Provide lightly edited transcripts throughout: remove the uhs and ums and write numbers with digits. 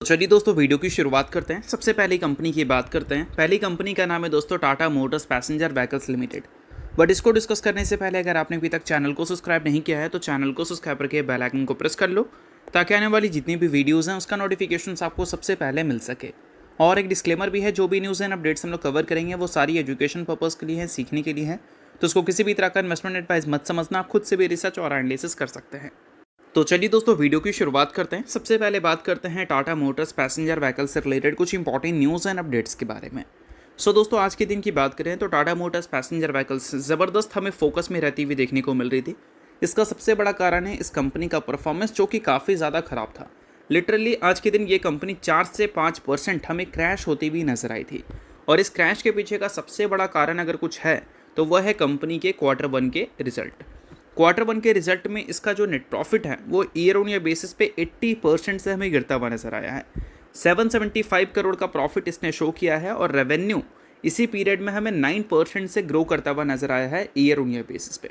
तो चलिए दोस्तों वीडियो की शुरुआत करते हैं। सबसे पहली कंपनी की बात करते हैं। पहली कंपनी का नाम है दोस्तों Tata Motors passenger vehicles limited. But इसको डिस्कस करने से पहले अगर आपने अभी तक चैनल को सब्सक्राइब नहीं किया है तो चैनल को सब्सक्राइब करके बेल आइकन को प्रेस कर लो, ताकि आने वाली जितनी भी वीडियोज़ हैं उसका नोटिफिकेशन आपको सबसे पहले मिल सके। और एक डिस्क्लेमर भी है, जो भी न्यूज़ एंड अपडेट्स हम लोग कवर करेंगे वो सारी एजुकेशन पर्पज़ के लिए है, सीखने के लिए है। तो उसको किसी भी तरह का इन्वेस्टमेंट एडवाइस मत समझना, आप खुद से भी रिसर्च और एनालिसिस कर सकते हैं। तो चलिए दोस्तों वीडियो की शुरुआत करते हैं। सबसे पहले बात करते हैं टाटा मोटर्स पैसेंजर व्हीकल से रिलेटेड कुछ इंपॉर्टेंट न्यूज़ एंड अपडेट्स के बारे में। दोस्तों आज के दिन की बात करें तो टाटा मोटर्स पैसेंजर व्हीकल्स ज़बरदस्त हमें फोकस में रहती हुई देखने को मिल रही थी। इसका सबसे बड़ा कारण है इस कंपनी का परफॉर्मेंस, जो कि काफ़ी ज़्यादा ख़राब था। लिटरली आज के दिन ये कंपनी 4 से 5% हमें क्रैश होती हुई नजर आई थी। और इस क्रैश के पीछे का सबसे बड़ा कारण अगर कुछ है तो वह है कंपनी के Q1 के रिजल्ट। Q1 के रिजल्ट में इसका जो नेट प्रॉफिट है वो ईयर ऑन ईयर बेसिस पे 80% से हमें गिरता हुआ नजर आया है। 775 करोड़ का प्रॉफिट इसने शो किया है और रेवेन्यू इसी पीरियड में हमें 9% से ग्रो करता हुआ नजर आया है ईयर ऑन ईयर बेसिस पे।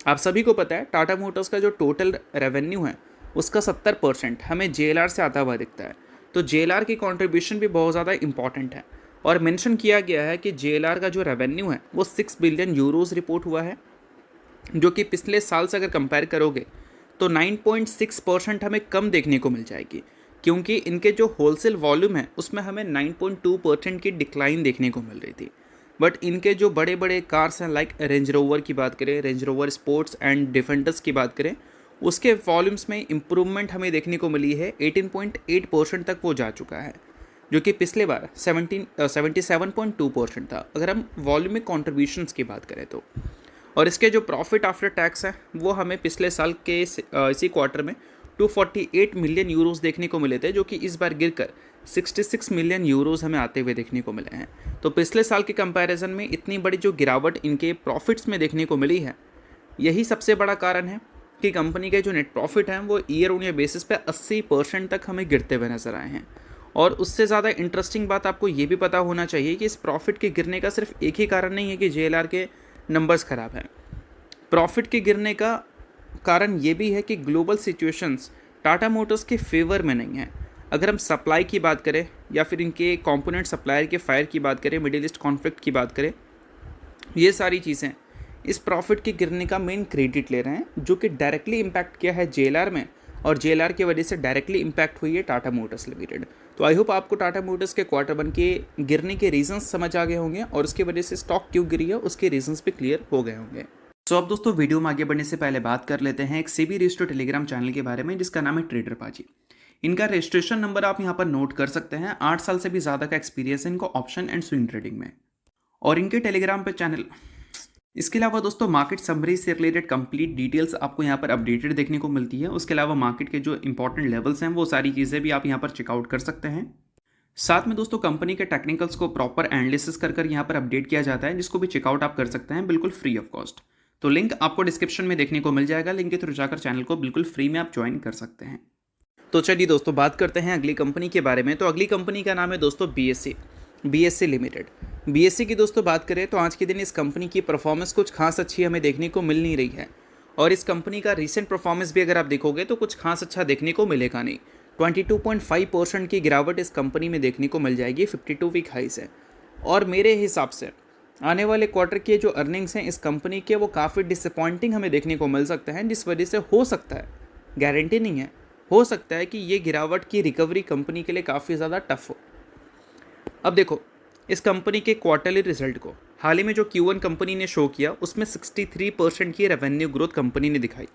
आप सभी को पता है टाटा मोटर्स का जो टोटल रेवेन्यू है उसका 70% हमें JLR से आता हुआ दिखता है। तो JLR की कॉन्ट्रीब्यूशन भी बहुत ज़्यादा इंपॉर्टेंट है। और मेंशन किया गया है कि JLR का जो रेवेन्यू है वो 6 बिलियन यूरोज़ रिपोर्ट हुआ है, जो कि पिछले साल से अगर कंपेयर करोगे तो 9.6% हमें कम देखने को मिल जाएगी, क्योंकि इनके जो होलसेल वॉल्यूम है उसमें हमें 9.2% की डिक्लाइन देखने को मिल रही थी। बट इनके जो बड़े बड़े कार्स हैं लाइक रेंज रोवर की बात करें, range rover sports and defenders की बात करें, उसके वॉल्यूम्स में इम्प्रूवमेंट हमें देखने को मिली है। 18.8% तक वो जा चुका है, जो कि पिछले बार 77.2% था अगर हम वॉल्यूम में कॉन्ट्रीब्यूशंस की बात करें तो। और इसके जो प्रॉफिट आफ्टर टैक्स है वो हमें पिछले साल के इसी क्वार्टर में 248 मिलियन यूरोस देखने को मिले थे, जो कि इस बार गिरकर 66 मिलियन यूरोस हमें आते हुए देखने को मिले हैं। तो पिछले साल के कंपैरिजन में इतनी बड़ी जो गिरावट इनके प्रॉफिट्स में देखने को मिली है, यही सबसे बड़ा कारण है कि कंपनी के जो नेट प्रॉफिट हैं वो ईयर ऑन ईयर बेसिस पे 80% तक हमें गिरते हुए नजर आए हैं। और उससे ज़्यादा इंटरेस्टिंग बात आपको ये भी पता होना चाहिए कि इस प्रॉफिट के गिरने का सिर्फ एक ही कारण नहीं है कि JLR के नंबर्स ख़राब हैं। प्रॉफिट के गिरने का कारण ये भी है कि ग्लोबल सिचुएशंस टाटा मोटर्स के फेवर में नहीं है। अगर हम सप्लाई की बात करें या फिर इनके कंपोनेंट सप्लायर के फायर की बात करें, मिडिल ईस्ट कॉन्फ्लिक्ट की बात करें, ये सारी चीज़ें इस प्रॉफिट के गिरने का मेन क्रेडिट ले रहे हैं, जो कि डायरेक्टली इम्पैक्ट किया है JLR में, और JLR की वजह से डायरेक्टली इम्पैक्ट हुई है टाटा मोटर्स लिमिटेड। तो आई होप आपको टाटा मोटर्स के Q1 के गिरने के रीजंस समझ आ गए होंगे और उसकी वजह से स्टॉक क्यों गिरी है उसके रीजंस भी क्लियर हो गए होंगे। अब दोस्तों वीडियो में आगे बढ़ने से पहले बात कर लेते हैं एक सेबी रजिस्टर्ड टेलीग्राम चैनल के बारे में, जिसका नाम है ट्रेडर पाजी। इनका रजिस्ट्रेशन नंबर आप यहाँ पर नोट कर सकते हैं। 8 साल से भी ज़्यादा का एक्सपीरियंस है इनको ऑप्शन एंड स्विंग ट्रेडिंग में। और इनके टेलीग्राम पे चैनल, इसके अलावा दोस्तों मार्केट समरी से रिलेटेड कंप्लीट डिटेल्स आपको यहाँ पर अपडेटेड देखने को मिलती है। उसके अलावा मार्केट के जो इंपॉर्टेंट लेवल्स हैं वो सारी चीज़ें भी आप यहाँ पर चेकआउट कर सकते हैं। साथ में दोस्तों कंपनी के टेक्निकल्स को प्रॉपर एनालिसिस कर यहाँ पर अपडेट किया जाता है, जिसको भी चेकआउट आप कर सकते हैं बिल्कुल फ्री ऑफ कॉस्ट। तो लिंक आपको डिस्क्रिप्शन में देखने को मिल जाएगा, लिंक के थ्रू जाकर चैनल को बिल्कुल फ्री में आप ज्वाइन कर सकते हैं। तो चलिए दोस्तों बात करते हैं अगली कंपनी के बारे में। तो अगली कंपनी का नाम है दोस्तों BSE लिमिटेड। BSE की दोस्तों बात करें तो आज के दिन इस कंपनी की परफॉर्मेंस कुछ खास अच्छी हमें देखने को मिल नहीं रही है। और इस कंपनी का रीसेंट परफॉर्मेंस भी अगर आप देखोगे तो कुछ खास अच्छा देखने को मिलेगा नहीं। 22.5% की गिरावट इस कंपनी में देखने को मिल जाएगी 52 वीक हाई से। और मेरे हिसाब से आने वाले क्वार्टर के जो अर्निंग्स हैं इस कंपनी के वो काफ़ी डिसअपॉइंटिंग हमें देखने को मिल सकते हैं, जिस वजह से हो सकता है, गारंटी नहीं है, हो सकता है कि ये गिरावट की रिकवरी कंपनी के लिए काफ़ी ज़्यादा टफ हो। अब देखो इस कंपनी के क्वार्टरली रिजल्ट को हाल ही में जो Q1 कंपनी ने शो किया उसमें 63% की रेवेन्यू ग्रोथ कंपनी ने दिखाई।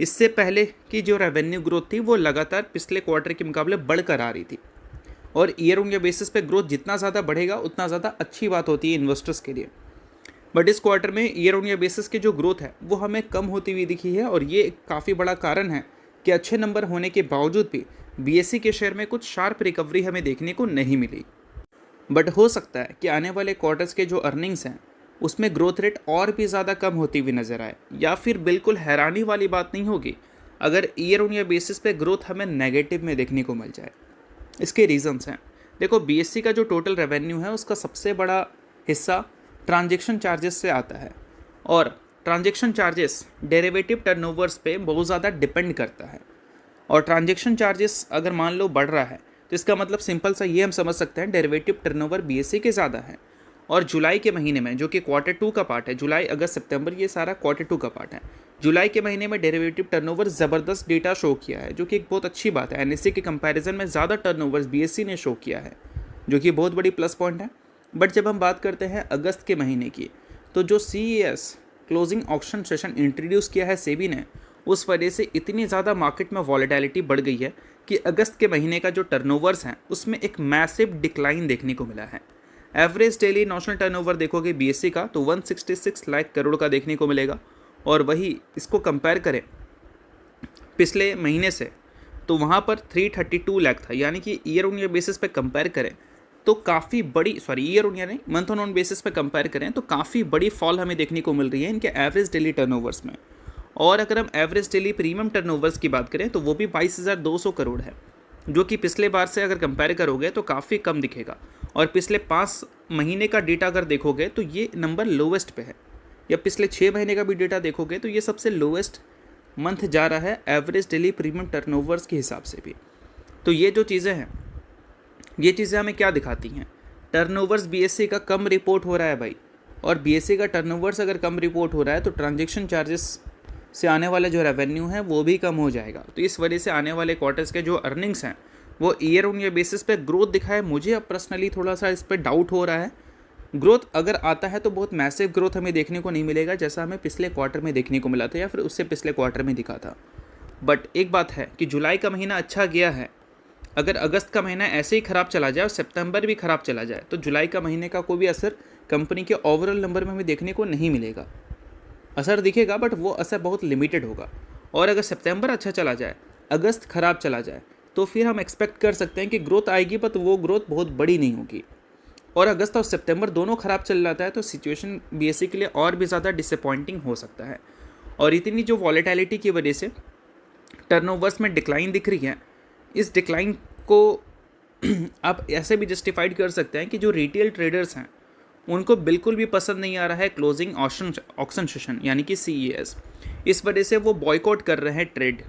इससे पहले की जो रेवेन्यू ग्रोथ थी वो लगातार पिछले क्वार्टर के मुकाबले बढ़कर आ रही थी। और ईयर ऑन ईयर बेसिस पे ग्रोथ जितना ज़्यादा बढ़ेगा उतना ज़्यादा अच्छी बात होती है इन्वेस्टर्स के लिए। बट इस क्वार्टर में ईयर ऑन ईयर बेसिस की जो ग्रोथ है वो हमें कम होती हुई दिखी है, और ये काफ़ी बड़ा कारण है कि अच्छे नंबर होने के बावजूद भी BSE के शेयर में कुछ शार्प रिकवरी हमें देखने को नहीं मिली। बट हो सकता है कि आने वाले क्वार्टर्स के जो अर्निंग्स हैं उसमें ग्रोथ रेट और भी ज़्यादा कम होती हुई नज़र आए, या फिर बिल्कुल हैरानी वाली बात नहीं होगी अगर ईयर ऑन ईयर बेसिस पे ग्रोथ हमें नेगेटिव में देखने को मिल जाए। इसके रीजंस हैं, देखो BSE का जो टोटल रेवेन्यू है उसका सबसे बड़ा हिस्सा ट्रांजैक्शन चार्जेस से आता है, और ट्रांजैक्शन चार्जेस डेरिवेटिव टर्नओवर्स पे बहुत ज़्यादा डिपेंड करता है। और ट्रांजैक्शन चार्जेस अगर मान लो बढ़ रहा है तो इसका मतलब सिंपल सा ये हम समझ सकते हैं डेरिवेटिव टर्नओवर बीएससी के ज़्यादा है। और जुलाई के महीने में, जो कि क्वार्टर टू का पार्ट है, जुलाई अगस्त सितंबर ये सारा क्वार्टर टू का पार्ट है, जुलाई के महीने में डेरिवेटिव टर्नओवर ज़बरदस्त डेटा शो किया है, जो कि एक बहुत अच्छी बात है। एनएससी के कंपैरिजन में ज़्यादा टर्नओवर्स बीएससी ने शो किया है, जो कि बहुत बड़ी प्लस पॉइंट है। बट जब हम बात करते हैं अगस्त के महीने की, तो जो CES closing auction session introduce किया है सेबी ने, उस वजह से इतनी ज़्यादा मार्केट में वॉलेटिलिटी बढ़ गई है कि अगस्त के महीने का जो टर्नओवर्स हैं उसमें एक मैसिव डिक्लाइन देखने को मिला है। एवरेज डेली नॉशनल टर्नओवर देखोगे बीएससी का तो 166 लाख करोड़ का देखने को मिलेगा, और वही इसको कंपेयर करें पिछले महीने से तो वहाँ पर 332 लाख था, यानी कि ईयर ऑन ईयर बेसिस पे कंपेयर करें तो काफ़ी बड़ी, ईयर ऑन ईयर नहीं, मंथ ऑन बेसिस पे कंपेयर करें तो काफ़ी बड़ी फॉल हमें देखने को मिल रही है इनके एवरेज डेली टर्नओवर्स में। और अगर हम एवरेज डेली प्रीमियम टर्नओवर्स की बात करें तो वो भी 22,200 करोड़ है, जो कि पिछले बार से अगर कंपेयर करोगे तो काफ़ी कम दिखेगा। और पिछले 5 महीने का डेटा अगर देखोगे तो ये नंबर लोवेस्ट पे है, या पिछले 6 महीने का भी डेटा देखोगे तो ये सबसे लोवेस्ट मंथ जा रहा है एवरेज डेली प्रीमियम टर्नओवर्स के हिसाब से भी। तो ये जो चीज़ें हैं, ये चीज़ें हमें क्या दिखाती हैं? टर्नओवर्स बीएससी का कम रिपोर्ट हो रहा है भाई, और बीएससी का टर्नओवर्स अगर कम रिपोर्ट हो रहा है तो ट्रांजेक्शन चार्जेस से आने वाला जो रेवेन्यू है वो भी कम हो जाएगा। तो इस वजह से आने वाले क्वार्टर्स के जो अर्निंग्स हैं वो ईयर ऑन ईयर बेसिस पे ग्रोथ दिखाए। मुझे अब पर्सनली थोड़ा सा इस पर डाउट हो रहा है। ग्रोथ अगर आता है तो बहुत मैसिव ग्रोथ हमें देखने को नहीं मिलेगा, जैसा हमें पिछले क्वार्टर में देखने को मिला था या फिर उससे पिछले क्वार्टर में दिखा था। बट एक बात है कि जुलाई का महीना अच्छा गया है। अगर अगस्त का महीना ऐसे ही ख़राब चला जाए और सितंबर भी ख़राब चला जाए तो जुलाई का महीने का कोई भी असर कंपनी के ओवरऑल नंबर में हमें देखने को नहीं मिलेगा। असर दिखेगा बट वो असर बहुत लिमिटेड होगा। और अगर सितंबर अच्छा चला जाए, अगस्त ख़राब चला जाए, तो फिर हम एक्सपेक्ट कर सकते हैं कि ग्रोथ आएगी, बट वो ग्रोथ बहुत बड़ी नहीं होगी। और अगस्त और सितंबर दोनों ख़राब चल जाता है तो सिचुएशन बीएससी के लिए और भी ज़्यादा डिसअपॉइंटिंग हो सकता है। और इतनी जो वॉलेटिलिटी की वजह से टर्नओवर्स में डिक्लाइन दिख रही है, इस डिक्लाइन को आप ऐसे भी जस्टिफाइड कर सकते हैं कि जो रिटेल ट्रेडर्स हैं उनको बिल्कुल भी पसंद नहीं आ रहा है क्लोजिंग ऑक्शन सेशन यानी कि CES। इस वजह से वो बॉयकॉट कर रहे हैं ट्रेड,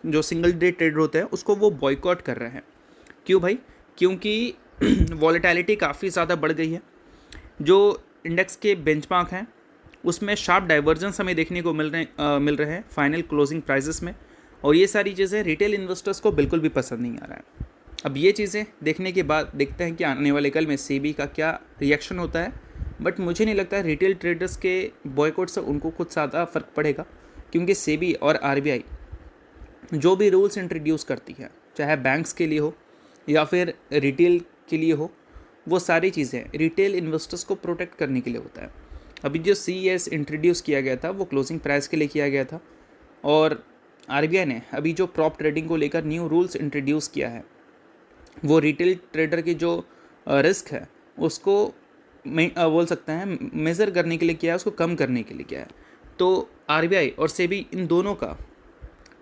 जो सिंगल डे ट्रेड होते हैं उसको वो बॉयकॉट कर रहे हैं। क्यों भाई? क्योंकि वॉलेटिलिटी काफ़ी ज़्यादा बढ़ गई है। जो इंडेक्स के बेंचमार्क हैं उसमें शार्प डाइवर्जेंस हमें देखने को मिल रहे हैं फाइनल क्लोजिंग प्राइजेस में, और ये सारी चीज़ें रिटेल इन्वेस्टर्स को बिल्कुल भी पसंद नहीं आ रहा है। अब ये चीज़ें देखने के बाद देखते हैं कि आने वाले कल में सेबी का क्या रिएक्शन होता है। बट मुझे नहीं लगता है रिटेल ट्रेडर्स के बॉयकॉट से उनको कुछ ज़्यादा फ़र्क पड़ेगा, क्योंकि सेबी और RBI जो भी रूल्स इंट्रोड्यूस करती है, चाहे बैंक्स के लिए हो या फिर रिटेल के लिए हो, वो सारी चीज़ें रिटेल इन्वेस्टर्स को प्रोटेक्ट करने के लिए होता है। अभी जो CES इंट्रोड्यूस किया गया था वो क्लोजिंग प्राइस के लिए किया गया था, और RBI ने अभी जो प्रॉप ट्रेडिंग को लेकर न्यू रूल्स इंट्रोड्यूस किया है वो रिटेल ट्रेडर की जो रिस्क है उसको बोल सकते हैं मेज़र करने के लिए किया है, उसको कम करने के लिए किया है। तो RBI और सेबी इन दोनों का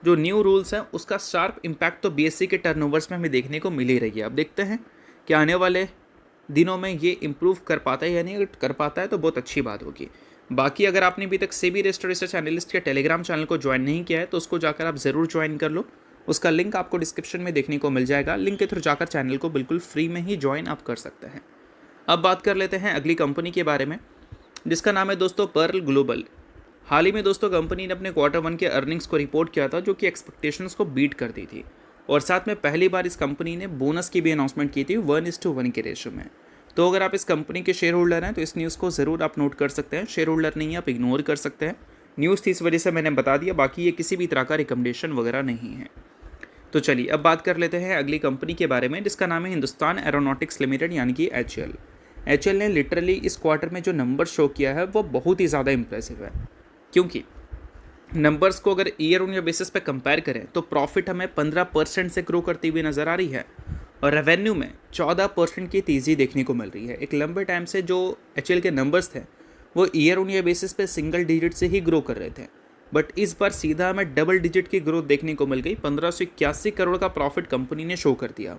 जो न्यू रूल्स हैं उसका शार्प इम्पैक्ट तो BSE के टर्नओवर्स में हमें देखने को मिल ही रही है। अब देखते हैं कि आने वाले दिनों में ये इम्प्रूव कर पाता है या नहीं। अगर कर पाता है तो बहुत अच्छी बात होगी। बाकी अगर आपने अभी तक सेबी रिसर्च एनालिस्ट के टेलीग्राम चैनल को ज्वाइन नहीं किया है तो उसको जाकर आप ज़रूर ज्वाइन कर लो। उसका लिंक आपको डिस्क्रिप्शन में देखने को मिल जाएगा। लिंक के थ्रू जाकर चैनल को बिल्कुल फ्री में ही ज्वाइन आप कर सकते हैं। अब बात कर लेते हैं अगली कंपनी के बारे में, जिसका नाम है दोस्तों पर्ल ग्लोबल। हाल ही में दोस्तों कंपनी ने अपने क्वार्टर 1 के अर्निंग्स को रिपोर्ट किया था, जो कि एक्सपेक्टेशंस को बीट कर दी थी, और साथ में पहली बार इस कंपनी ने बोनस की भी अनाउंसमेंट की थी 1:1 के रेशो में। तो अगर आप इस कंपनी के शेयर होल्डर हैं तो इस न्यूज़ को ज़रूर आप नोट कर सकते हैं। शेयर होल्डर नहीं है आप इग्नोर कर सकते हैं। न्यूज़ थी इस वजह से मैंने बता दिया, बाकी ये किसी भी तरह का रिकमेंडेशन वगैरह नहीं है। तो चलिए अब बात कर लेते हैं अगली कंपनी के बारे में, जिसका नाम है हिंदुस्तान एरोनॉटिक्स लिमिटेड यानी कि HAL। HAL ने लिटरली इस क्वार्टर में जो नंबर शो किया है वो बहुत ही ज़्यादा इंप्रेसिव है, क्योंकि नंबर्स को अगर ईयर ऑन ईयर बेसिस पे कंपेयर करें तो प्रॉफिट हमें 15% से ग्रो करती हुई नज़र आ रही है, और रेवेन्यू में 14% की तेज़ी देखने को मिल रही है। एक लंबे टाइम से जो HAL के नंबर्स थे वो ईयर ऑन ईयर बेसिस पे सिंगल डिजिट से ही ग्रो कर रहे थे, बट इस बार सीधा हमें डबल डिजिट की ग्रोथ देखने को मिल गई। 1581 करोड़ का प्रॉफिट कंपनी ने शो कर दिया।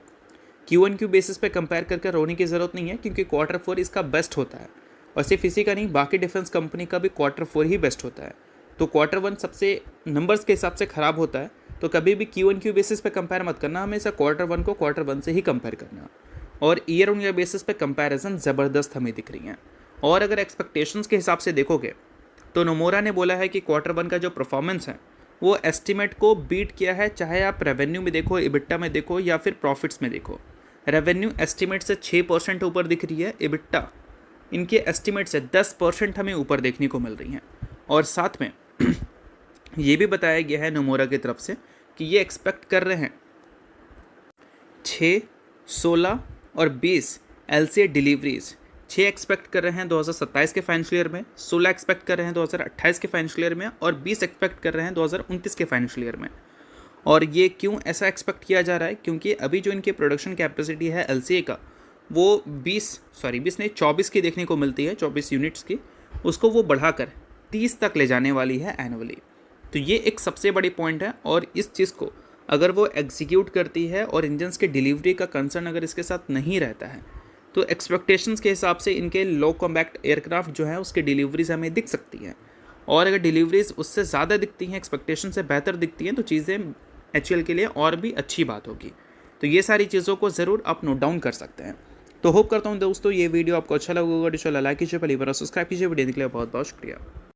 Q1Q बेसिस पे कंपेयर करके रोने की ज़रूरत नहीं है, क्योंकि क्वार्टर 4 इसका बेस्ट होता है, और सिर्फ इसी का नहीं बाकी डिफेंस कंपनी का भी क्वार्टर 4 ही बेस्ट होता है। तो क्वार्टर 1 सबसे नंबर्स के हिसाब से ख़राब होता है, तो कभी भी क्यू एन क्यू बेसिस पे कंपेयर मत करना, हमेशा Q1 को Q1 से ही कंपेयर करना। और ईयर ऑन ईयर बेसिस पे कंपैरिजन ज़बरदस्त हमें दिख रही हैं। और अगर एक्सपेक्टेशंस के हिसाब से देखोगे तो नोमोरा ने बोला है कि Q1 का जो परफॉर्मेंस है वो एस्टिमेट को बीट किया है, चाहे आप रेवेन्यू में देखो, इबिट्टा में देखो या फिर प्रॉफिट्स में देखो। रेवेन्यू एस्टिमेट से 6% ऊपर दिख रही है, इबिट्टा इनके एस्टिमेट से 10% हमें ऊपर देखने को मिल रही हैं। और साथ में ये भी बताया गया है नोमोरा की तरफ से कि ये एक्सपेक्ट कर रहे हैं 6, 16 और 20 LCA डिलीवरीज। 6 एक्सपेक्ट कर रहे हैं 2027 के फाइनेंशियल ईयर में, 16 एक्सपेक्ट कर रहे हैं 2028 के फाइनेंशियल ईयर में और 20 एक्सपेक्ट कर रहे हैं 2029 के फाइनेंशियल ईयर में। और ये क्यों ऐसा एक्सपेक्ट किया जा रहा है? क्योंकि अभी जो इनकी प्रोडक्शन कैपेसिटी है LCA का वो 24 की देखने को मिलती है, 24 यूनिट्स की, उसको वो बढ़ाकर 30 तक ले जाने वाली है एनुअली। तो ये एक सबसे बड़ी पॉइंट है। और इस चीज़ को अगर वो एग्जीक्यूट करती है और इंजन्स के डिलीवरी का कंसर्न अगर इसके साथ नहीं रहता है तो एक्सपेक्टेशंस के हिसाब से इनके लो कॉम्पैक्ट एयरक्राफ्ट जो है उसकी डिलीवरीज हमें दिख सकती हैं। और अगर डिलीवरीज उससे ज़्यादा दिखती हैं, एक्सपेक्टेशन से बेहतर दिखती हैं, तो चीज़ें HAL के लिए और भी अच्छी बात होगी। तो ये सारी चीज़ों को ज़रूर आप नोट डाउन कर सकते हैं। तो होप करता हूँ दोस्तों ये वीडियो आपको अच्छा लगा होगा। लाइक कीजिए, पहली बार सब्सक्राइब कीजिए। वीडियो देखने के लिए बहुत बहुत शुक्रिया।